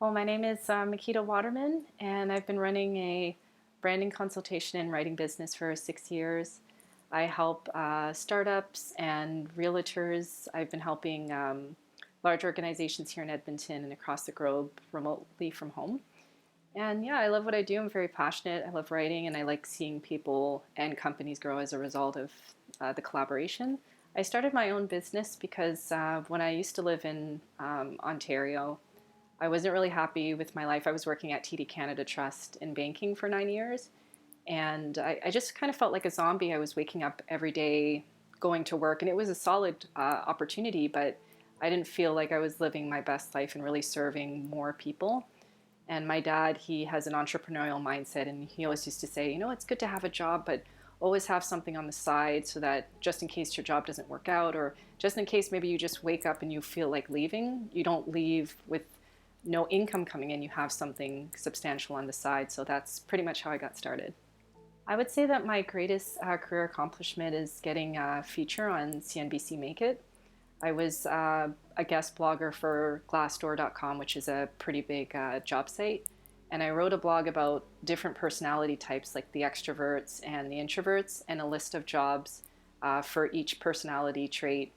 Well, my name is Makeda Waterman, and I've been running a branding consultation and writing business for 6 years. I help startups and realtors. I've been helping large organizations here in Edmonton and across the globe remotely from home. And yeah, I love what I do. I'm very passionate. I love writing, and I like seeing people and companies grow as a result of the collaboration. I started my own business because when I used to live in Ontario, I wasn't really happy with my life. I was working at TD Canada Trust in banking for 9 years, and I just kind of felt like a zombie. I was waking up every day, going to work, and it was a solid opportunity, but I didn't feel like I was living my best life and really serving more people. And my dad, he has an entrepreneurial mindset, and he always used to say, it's good to have a job, but always have something on the side so that just in case your job doesn't work out, or just in case maybe you just wake up and you feel like leaving, you don't leave with no income coming in, you have something substantial on the side. So that's pretty much how I got started. I would say that my greatest career accomplishment is getting a feature on CNBC Make It. I was a guest blogger for Glassdoor.com, which is a pretty big job site. And I wrote a blog about different personality types, like the extroverts and the introverts, and a list of jobs for each personality trait,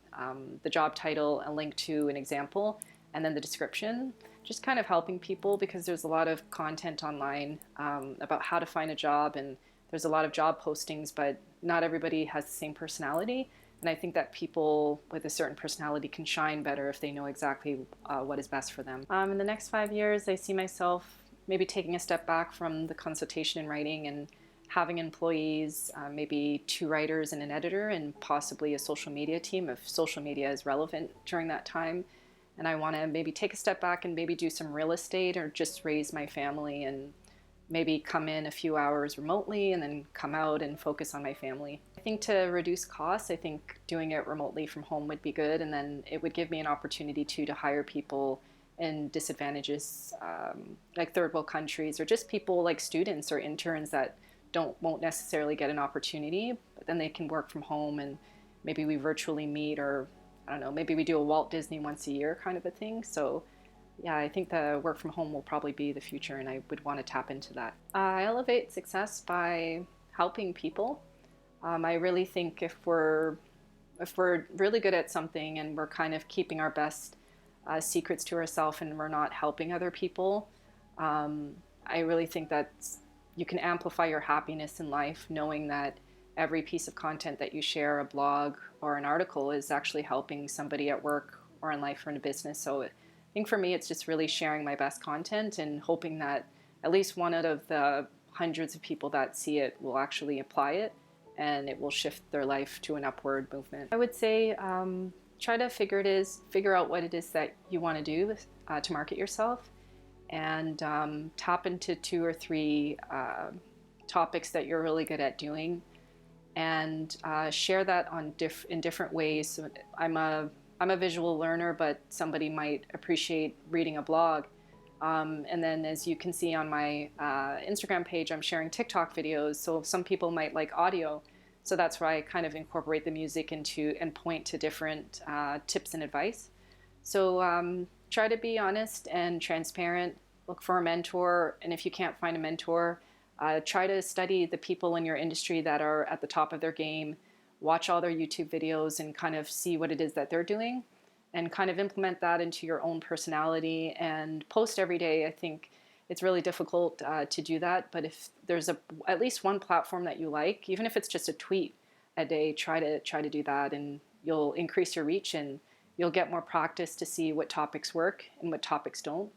the job title, a link to an example, and then the description. Just kind of helping people, because there's a lot of content online about how to find a job, and there's a lot of job postings, but not everybody has the same personality. And I think that people with a certain personality can shine better if they know exactly what is best for them. In the next 5 years, I see myself maybe taking a step back from the consultation and writing and having employees, maybe 2 writers and an editor, and possibly a social media team if social media is relevant during that time. And I want to maybe take a step back and maybe do some real estate or just raise my family, and maybe come in a few hours remotely and then come out and focus on my family. I think to reduce costs, I think doing it remotely from home would be good, and then it would give me an opportunity to hire people in disadvantages, like third world countries, or just people like students or interns that won't necessarily get an opportunity, but then they can work from home, and maybe we virtually meet, or I don't know, maybe we do a Walt Disney once a year kind of a thing. So yeah, I think the work from home will probably be the future, and I would want to tap into that. I elevate success by helping people. I really think if we're really good at something and we're kind of keeping our best secrets to ourselves and we're not helping other people, I really think that you can amplify your happiness in life knowing that every piece of content that you share, a blog or an article, is actually helping somebody at work or in life or in a business. So I think for me, it's just really sharing my best content and hoping that at least one out of the hundreds of people that see it will actually apply it, and it will shift their life to an upward movement. I would say try to figure out what it is that you want to do to market yourself, and tap into 2 or 3 topics that you're really good at doing, and share that in different ways. So I'm a visual learner, but somebody might appreciate reading a blog. And then, as you can see on my Instagram page, I'm sharing TikTok videos. So some people might like audio. So that's where I kind of incorporate the music into and point to different tips and advice. So try to be honest and transparent. Look for a mentor. And if you can't find a mentor, try to study the people in your industry that are at the top of their game. Watch all their YouTube videos and kind of see what it is that they're doing, and kind of implement that into your own personality and post every day. I think it's really difficult to do that, but if there's at least one platform that you like, even if it's just a tweet a day, try to do that, and you'll increase your reach, and you'll get more practice to see what topics work and what topics don't.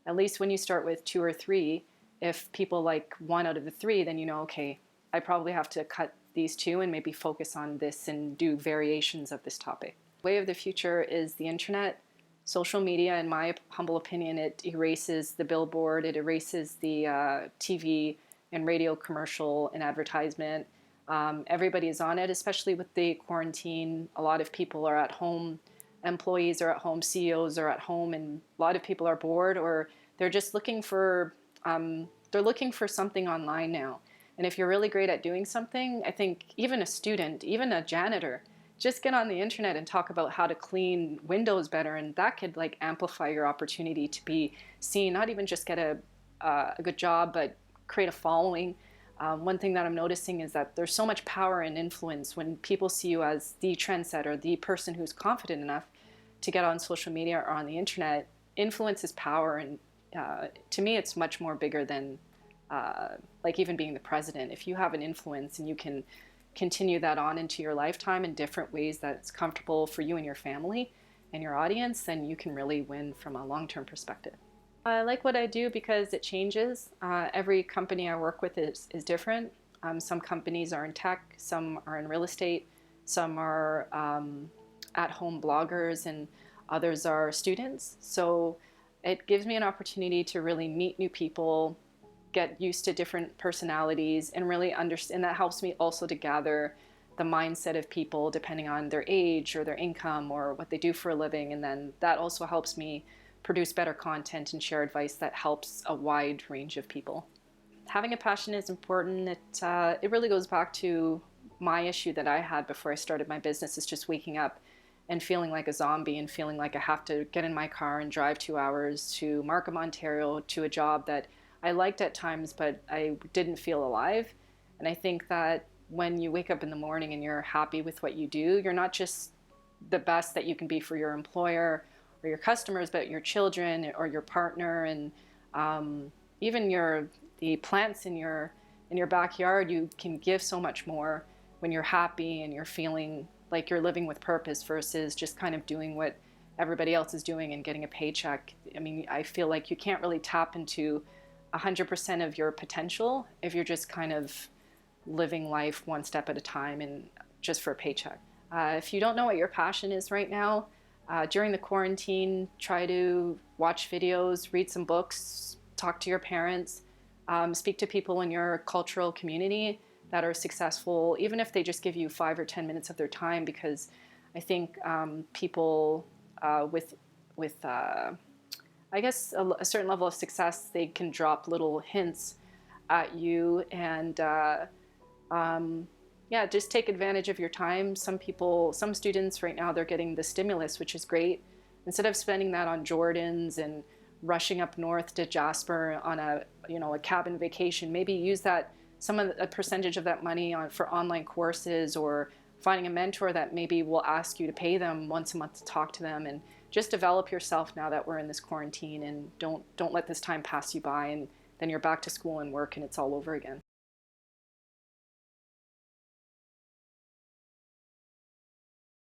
At least when you start with 2 or 3, if people like 1 out of the 3, then okay, I probably have to cut these 2 and maybe focus on this and do variations of this topic. The way of the future is the internet. Social media, in my humble opinion, it erases the billboard, it erases the TV and radio commercial and advertisement. Everybody is on it, especially with the quarantine. A lot of people are at home, employees are at home, CEOs are at home, and a lot of people are bored, or they're just looking for something online now. And if you're really great at doing something, I think even a student, even a janitor, just get on the internet and talk about how to clean windows better, and that could like amplify your opportunity to be seen, not even just get a good job, but create a following. One thing that I'm noticing is that there's so much power and influence when people see you as the trendsetter, the person who's confident enough to get on social media or on the internet. Influence is power, and to me, it's much more bigger than like even being the president. If you have an influence and you can continue that on into your lifetime in different ways that's comfortable for you and your family and your audience, then you can really win from a long-term perspective. I like what I do because it changes. Every company I work with is different. Some companies are in tech, some are in real estate, some are at-home bloggers, and others are students. So it gives me an opportunity to really meet new people, get used to different personalities, and really understand. That helps me also to gather the mindset of people depending on their age or their income or what they do for a living. And then that also helps me produce better content and share advice that helps a wide range of people. Having a passion is important. It really goes back to my issue that I had before I started my business, is just waking up and feeling like a zombie and feeling like I have to get in my car and drive 2 hours to Markham, Ontario, to a job that I liked at times, but I didn't feel alive. And I think that when you wake up in the morning and you're happy with what you do, you're not just the best that you can be for your employer or your customers, but your children or your partner, and even the plants in your backyard. You can give so much more when you're happy and you're feeling like you're living with purpose versus just kind of doing what everybody else is doing and getting a paycheck. I mean, I feel like you can't really tap into 100% of your potential if you're just kind of living life one step at a time and just for a paycheck. If you don't know what your passion is right now, during the quarantine, try to watch videos, read some books, talk to your parents, speak to people in your cultural community that are successful, even if they just give you 5 or 10 minutes of their time, because I think people with I guess a certain level of success, they can drop little hints at you, and yeah, just take advantage of your time. Some students right now, they're getting the stimulus, which is great. Instead of spending that on Jordans and rushing up north to Jasper on a cabin vacation, maybe use a percentage of that money for online courses, or finding a mentor that maybe will ask you to pay them once a month to talk to them, and just develop yourself now that we're in this quarantine, and don't let this time pass you by, and then you're back to school and work and it's all over again.